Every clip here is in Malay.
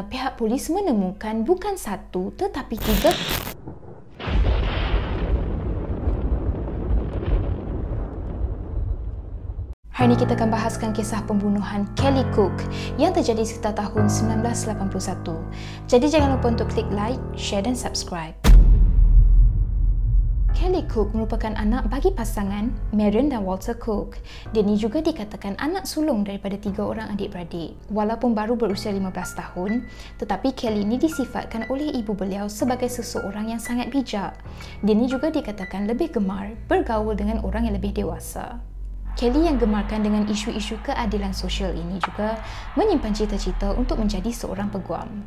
Pihak polis menemukan bukan satu tetapi tiga. Hari ini kita akan bahaskan kisah pembunuhan Kelly Cook yang terjadi sekitar tahun 1981. Jadi jangan lupa untuk klik like, share dan subscribe. Kelly Cook merupakan anak bagi pasangan Marion dan Walter Cook. Dia ni juga dikatakan anak sulung daripada 3 orang adik-beradik. Walaupun baru berusia 15 tahun, tetapi Kelly ni disifatkan oleh ibu beliau sebagai seseorang yang sangat bijak. Dia ni juga dikatakan lebih gemar bergaul dengan orang yang lebih dewasa. Kelly yang gemarkan dengan isu-isu keadilan sosial ini juga menyimpan cita-cita untuk menjadi seorang peguam.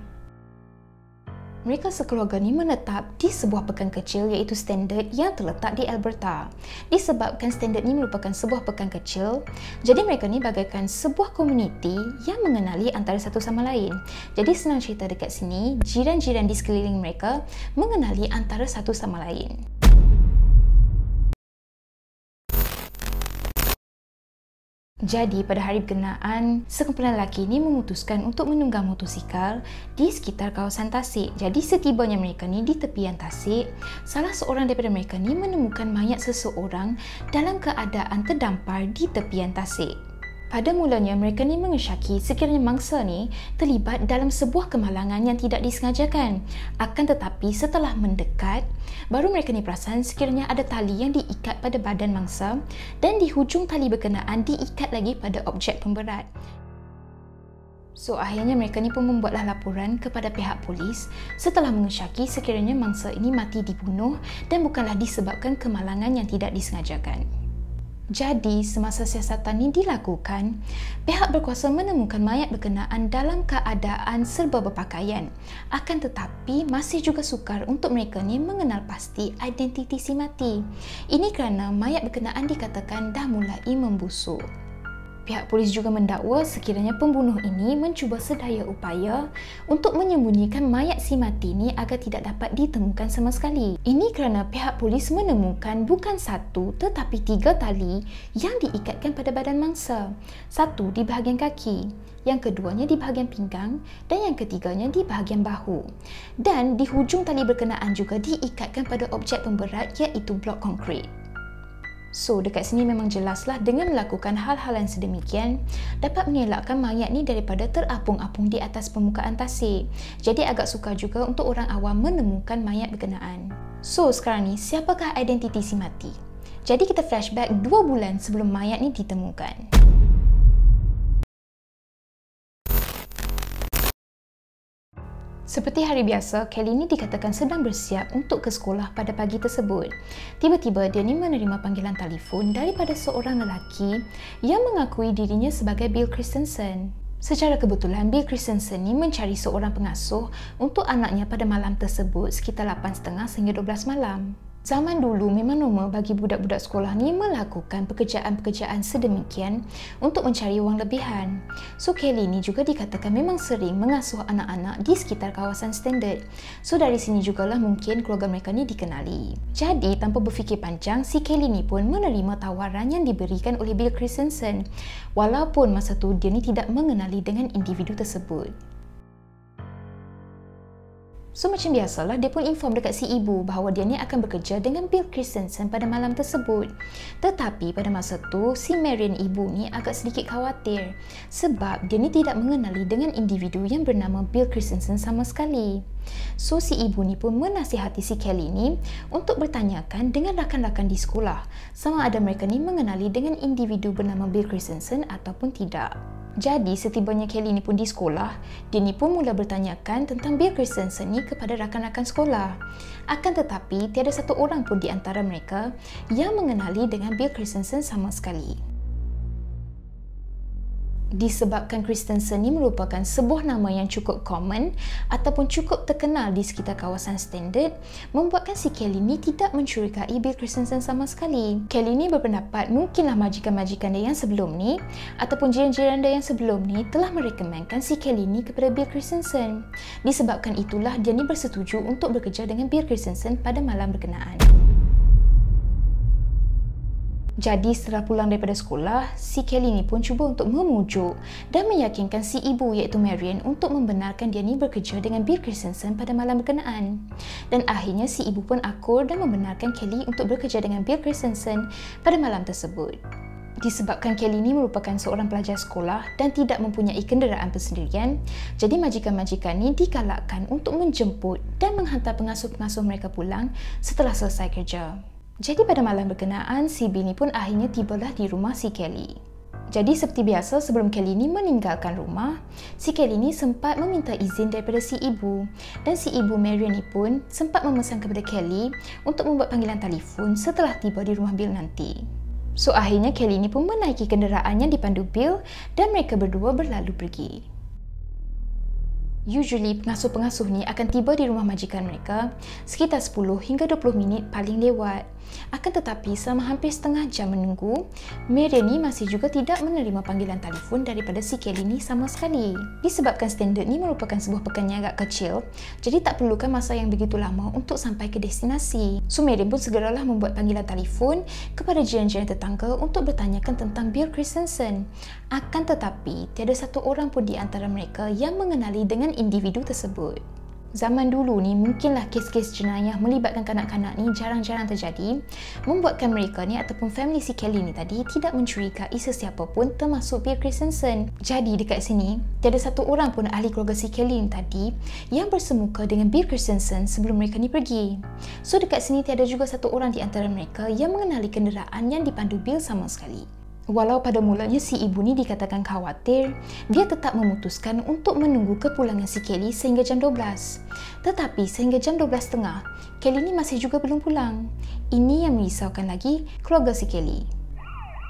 Mereka sekeluarga ni menetap di sebuah pekan kecil iaitu Standard yang terletak di Alberta. Disebabkan Standard ni merupakan sebuah pekan kecil, jadi mereka ni bagaikan sebuah komuniti yang mengenali antara satu sama lain. Jadi senang cerita dekat sini, jiran-jiran di sekeliling mereka mengenali antara satu sama lain. Jadi pada hari berkenaan, sekumpulan lelaki ini memutuskan untuk menunggang motosikal di sekitar kawasan tasik. Jadi setibanya mereka ni di tepian tasik, salah seorang daripada mereka ni menemukan mayat seseorang dalam keadaan terdampar di tepian tasik. Pada mulanya mereka ni mengesyaki sekiranya mangsa ni terlibat dalam sebuah kemalangan yang tidak disengajakan. Akan tetapi setelah mendekat, baru mereka ni perasan sekiranya ada tali yang diikat pada badan mangsa dan di hujung tali berkenaan diikat lagi pada objek pemberat. So akhirnya mereka ni pun membuatlah laporan kepada pihak polis setelah mengesyaki sekiranya mangsa ini mati dibunuh dan bukanlah disebabkan kemalangan yang tidak disengajakan. Jadi, semasa siasatan ini dilakukan, pihak berkuasa menemukan mayat berkenaan dalam keadaan serba berpakaian. Akan tetapi, masih juga sukar untuk mereka ni mengenal pasti identiti si mati. Ini kerana mayat berkenaan dikatakan dah mulai membusuk. Pihak polis juga mendakwa sekiranya pembunuh ini mencuba sedaya upaya untuk menyembunyikan mayat si mati ini agar tidak dapat ditemukan sama sekali. Ini kerana pihak polis menemukan bukan satu tetapi 3 tali yang diikatkan pada badan mangsa. Satu di bahagian kaki, yang keduanya di bahagian pinggang dan yang ketiganya di bahagian bahu. Dan di hujung tali berkenaan juga diikatkan pada objek pemberat iaitu blok konkrit. So, dekat sini memang jelaslah dengan melakukan hal-hal yang sedemikian dapat mengelakkan mayat ni daripada terapung-apung di atas permukaan tasik. Jadi agak sukar juga untuk orang awam menemukan mayat berkenaan. So, sekarang ni siapakah identiti si mati? Jadi kita flashback 2 bulan sebelum mayat ni ditemukan. Seperti hari biasa, Kelly ni dikatakan sedang bersiap untuk ke sekolah pada pagi tersebut. Tiba-tiba dia ni menerima panggilan telefon daripada seorang lelaki yang mengakui dirinya sebagai Bill Christensen. Secara kebetulan, Bill Christensen ni mencari seorang pengasuh untuk anaknya pada malam tersebut sekitar 8.30 sehingga 12 malam. Zaman dulu memang normal bagi budak-budak sekolah ni melakukan pekerjaan-pekerjaan sedemikian untuk mencari wang lebihan. So Kelly ni juga dikatakan memang sering mengasuh anak-anak di sekitar kawasan Standard. So dari sini jugalah mungkin keluarga mereka ni dikenali. Jadi tanpa berfikir panjang, si Kelly ni pun menerima tawaran yang diberikan oleh Bill Christensen. Walaupun masa tu dia ni tidak mengenali dengan individu tersebut. So macam biasalah, dia pun inform dekat si ibu bahawa dia ni akan bekerja dengan Bill Christensen pada malam tersebut. Tetapi pada masa tu, si Marion ibu ni agak sedikit khawatir sebab dia ni tidak mengenali dengan individu yang bernama Bill Christensen sama sekali. So si ibu ni pun menasihati si Kelly ni untuk bertanyakan dengan rakan-rakan di sekolah sama ada mereka ni mengenali dengan individu bernama Bill Christensen ataupun tidak. Jadi setibanya Kelly ni pun di sekolah, dia ni pun mula bertanyakan tentang Bill Christensen ni kepada rakan-rakan sekolah. Akan tetapi tiada satu orang pun di antara mereka yang mengenali dengan Bill Christensen sama sekali. Disebabkan Christensen ni merupakan sebuah nama yang cukup common ataupun cukup terkenal di sekitar kawasan Standard, membuatkan si Kelly ni tidak mencurigai Bill Christensen sama sekali. Kelly ni berpendapat mungkinlah majikan-majikan dia yang sebelum ni ataupun jiran-jiran dia yang sebelum ni telah merekomenkan si Kelly ni kepada Bill Christensen. Disebabkan itulah dia ni bersetuju untuk bekerja dengan Bill Christensen pada malam berkenaan. Jadi setelah pulang daripada sekolah, si Kelly ni pun cuba untuk memujuk dan meyakinkan si ibu iaitu Marian untuk membenarkan dia ni bekerja dengan Bill Christensen pada malam berkenaan. Dan akhirnya si ibu pun akur dan membenarkan Kelly untuk bekerja dengan Bill Christensen pada malam tersebut. Disebabkan Kelly ni merupakan seorang pelajar sekolah dan tidak mempunyai kenderaan persendirian, jadi majikan-majikan ni digalakkan untuk menjemput dan menghantar pengasuh-pengasuh mereka pulang setelah selesai kerja. Jadi pada malam berkenaan, si Bill ni pun akhirnya tibalah di rumah si Kelly. Jadi seperti biasa, sebelum Kelly ni meninggalkan rumah, si Kelly ni sempat meminta izin daripada si ibu. Dan si ibu Marian ni pun sempat memesan kepada Kelly untuk membuat panggilan telefon setelah tiba di rumah Bill nanti. So akhirnya Kelly ni pun menaiki kenderaan yang dipandu Bill dan mereka berdua berlalu pergi. Usually, pengasuh-pengasuh ni akan tiba di rumah majikan mereka sekitar 10 hingga 20 minit paling lewat. Akan tetapi, selama hampir setengah jam menunggu, Marian ni masih juga tidak menerima panggilan telefon daripada si Kelly ni sama sekali. Disebabkan standard ni merupakan sebuah pekan yang agak kecil, jadi tak perlukan masa yang begitu lama untuk sampai ke destinasi. So, Marian pun segeralah membuat panggilan telefon kepada jiran-jiran tetangga untuk bertanyakan tentang Bill Christensen. Akan tetapi, tiada satu orang pun di antara mereka yang mengenali dengan individu tersebut. Zaman dulu ni mungkinlah kes-kes jenayah melibatkan kanak-kanak ni jarang-jarang terjadi, membuatkan mereka ni ataupun family si Kelly ni tadi tidak mencurigai sesiapa pun termasuk Bill Christensen. Jadi dekat sini, tiada satu orang pun ahli keluarga si Kelly ni tadi yang bersemuka dengan Bill Christensen sebelum mereka ni pergi. So dekat sini tiada juga satu orang di antara mereka yang mengenali kenderaan yang dipandu Bill sama sekali. Walau pada mulanya si ibu ni dikatakan khawatir, dia tetap memutuskan untuk menunggu kepulangan si Kelly sehingga jam 12. Tetapi sehingga jam 12.30, Kelly ni masih juga belum pulang. Ini yang merisaukan lagi keluarga si Kelly.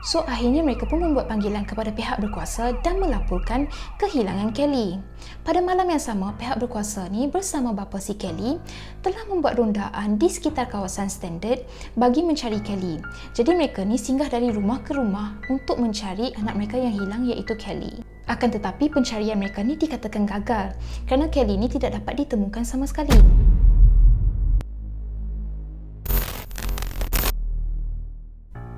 So akhirnya mereka pun membuat panggilan kepada pihak berkuasa dan melaporkan kehilangan Kelly. Pada malam yang sama, pihak berkuasa ni bersama bapa si Kelly telah membuat rondaan di sekitar kawasan Standard bagi mencari Kelly. Jadi mereka ni singgah dari rumah ke rumah untuk mencari anak mereka yang hilang iaitu Kelly. Akan tetapi pencarian mereka ni dikatakan gagal kerana Kelly ni tidak dapat ditemukan sama sekali.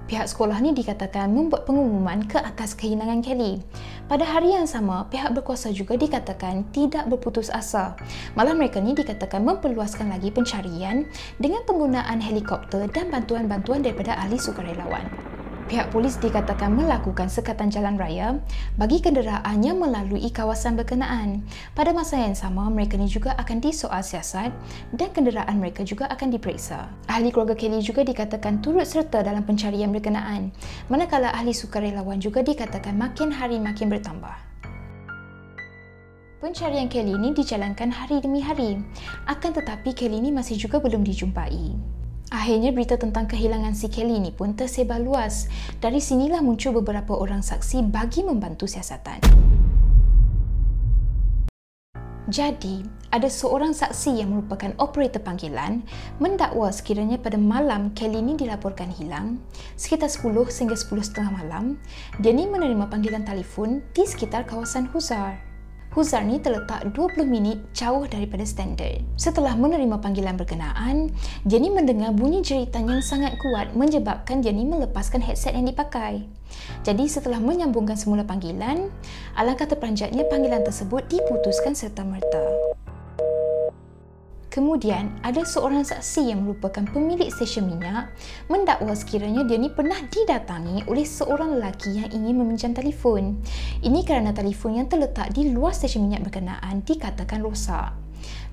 Pihak sekolah ni dikatakan membuat pengumuman ke atas kehilangan Kelly. Pada hari yang sama, pihak berkuasa juga dikatakan tidak berputus asa. Malah mereka ni dikatakan memperluaskan lagi pencarian dengan penggunaan helikopter dan bantuan-bantuan daripada ahli sukarelawan. Pihak polis dikatakan melakukan sekatan jalan raya bagi kenderaan yang melalui kawasan berkenaan. Pada masa yang sama, mereka ni juga akan disoal siasat dan kenderaan mereka juga akan diperiksa. Ahli keluarga Kelly juga dikatakan turut serta dalam pencarian berkenaan, manakala ahli sukarelawan juga dikatakan makin hari makin bertambah. Pencarian Kelly ni dijalankan hari demi hari. Akan tetapi Kelly ni masih juga belum dijumpai. Akhirnya berita tentang kehilangan si Kelly ni pun tersebar luas. Dari sinilah muncul beberapa orang saksi bagi membantu siasatan. Jadi, ada seorang saksi yang merupakan operator panggilan mendakwa sekiranya pada malam Kelly ni dilaporkan hilang, sekitar 10 sehingga 10.30 malam, dia ni menerima panggilan telefon di sekitar kawasan Huzar. Huzar ni terletak 20 minit jauh daripada Standard. Setelah menerima panggilan berkenaan, dia ni mendengar bunyi jeritan yang sangat kuat menyebabkan dia ni melepaskan headset yang dipakai. Jadi setelah menyambungkan semula panggilan, alangkah terperanjatnya panggilan tersebut diputuskan serta-merta. Kemudian, ada seorang saksi yang merupakan pemilik stesen minyak mendakwa sekiranya dia ni pernah didatangi oleh seorang lelaki yang ingin meminjam telefon. Ini kerana telefon yang terletak di luar stesen minyak berkenaan dikatakan rosak.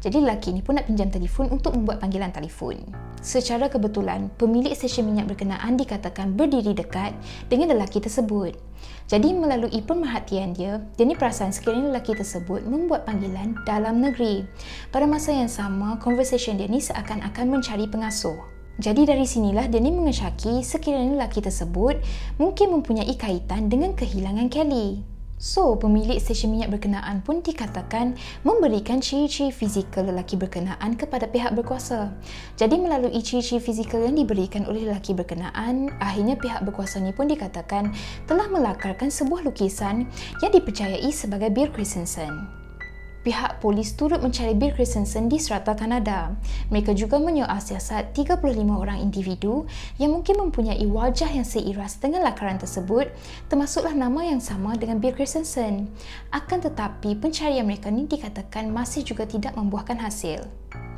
Jadi lelaki ni pun nak pinjam telefon untuk membuat panggilan telefon. Secara kebetulan, pemilik stesen minyak berkenaan dikatakan berdiri dekat dengan lelaki tersebut. Jadi melalui pemerhatian dia ni perasan sekiranya lelaki tersebut membuat panggilan dalam negeri. Pada masa yang sama, conversation dia ni seakan-akan mencari pengasuh. Jadi dari sinilah dia ni mengesyaki sekiranya lelaki tersebut mungkin mempunyai kaitan dengan kehilangan Kelly. So, pemilik stesen minyak berkenaan pun dikatakan memberikan ciri-ciri fizikal lelaki berkenaan kepada pihak berkuasa. Jadi melalui ciri-ciri fizikal yang diberikan oleh lelaki berkenaan, akhirnya pihak berkuasa ni pun dikatakan telah melakarkan sebuah lukisan yang dipercayai sebagai Bill Christensen. Pihak polis turut mencari Bill Christensen di serata Kanada. Mereka juga menyoal siasat 35 orang individu yang mungkin mempunyai wajah yang seiras dengan lakaran tersebut, termasuklah nama yang sama dengan Bill Christensen. Akan tetapi, pencarian mereka ni dikatakan masih juga tidak membuahkan hasil.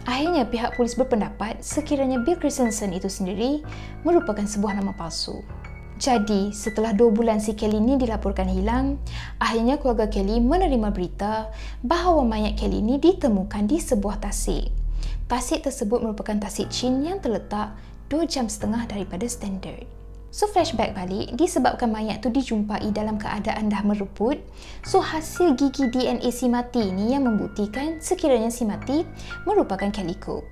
Akhirnya, pihak polis berpendapat sekiranya Bill Christensen itu sendiri merupakan sebuah nama palsu. Jadi, setelah 2 bulan si Kelly ni dilaporkan hilang, akhirnya keluarga Kelly menerima berita bahawa mayat Kelly ni ditemukan di sebuah tasik. Tasik tersebut merupakan tasik Chin yang terletak 2,5 jam daripada standard. So, flashback balik, disebabkan mayat tu dijumpai dalam keadaan dah meruput, so hasil gigi DNA si mati ni yang membuktikan sekiranya si mati merupakan Kelly Cook.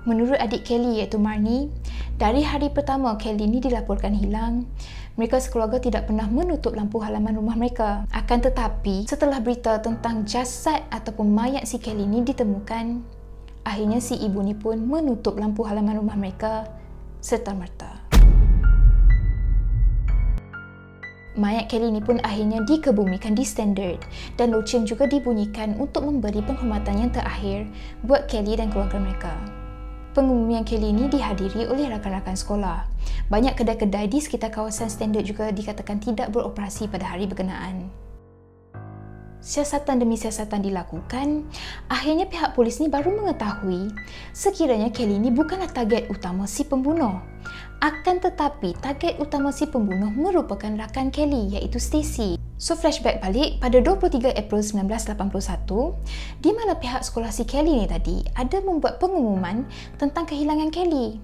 Menurut adik Kelly iaitu Marnie, dari hari pertama Kelly ni dilaporkan hilang, mereka sekeluarga tidak pernah menutup lampu halaman rumah mereka. Akan tetapi, setelah berita tentang jasad ataupun mayat si Kelly ni ditemukan, akhirnya si ibu ni pun menutup lampu halaman rumah mereka serta-merta. Mayat Kelly ni pun akhirnya dikebumikan di standard dan loceng juga dibunyikan untuk memberi penghormatan yang terakhir buat Kelly dan keluarga mereka. Pengebumian Kelly ini dihadiri oleh rakan-rakan sekolah. Banyak kedai-kedai di sekitar kawasan standard juga dikatakan tidak beroperasi pada hari berkenaan. Siasatan demi siasatan dilakukan, akhirnya pihak polis ni baru mengetahui sekiranya Kelly ni bukanlah target utama si pembunuh. Akan tetapi, target utama si pembunuh merupakan rakan Kelly iaitu Stacy. So, flashback balik pada 23 April 1981, di mana pihak sekolah si Kelly ni tadi ada membuat pengumuman tentang kehilangan Kelly.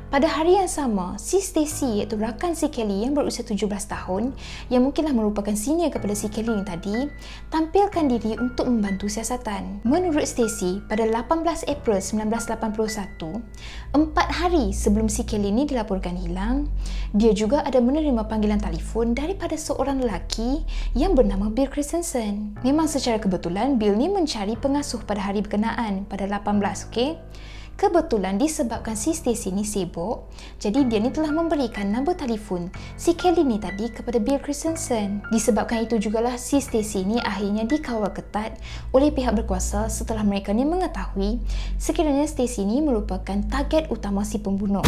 Pada hari yang sama, si Stacy iaitu rakan si Kelly yang berusia 17 tahun, yang mungkinlah merupakan senior kepada si Kelly ni tadi, tampilkan diri untuk membantu siasatan. Menurut Stacy, pada 18 April 1981, 4 hari sebelum si Kelly ni dilaporkan hilang, dia juga ada menerima panggilan telefon daripada seorang lelaki yang bernama Bill Christensen. Memang secara kebetulan, Bill ni mencari pengasuh pada hari berkenaan pada 18, okey? Kebetulan disebabkan si Stacy ni sibuk, jadi dia ni telah memberikan nombor telefon si Kelly ni tadi kepada Bill Christensen. Disebabkan itu jugalah si Stacy ni akhirnya dikawal ketat oleh pihak berkuasa setelah mereka ni mengetahui sekiranya Stacy ni merupakan target utama si pembunuh.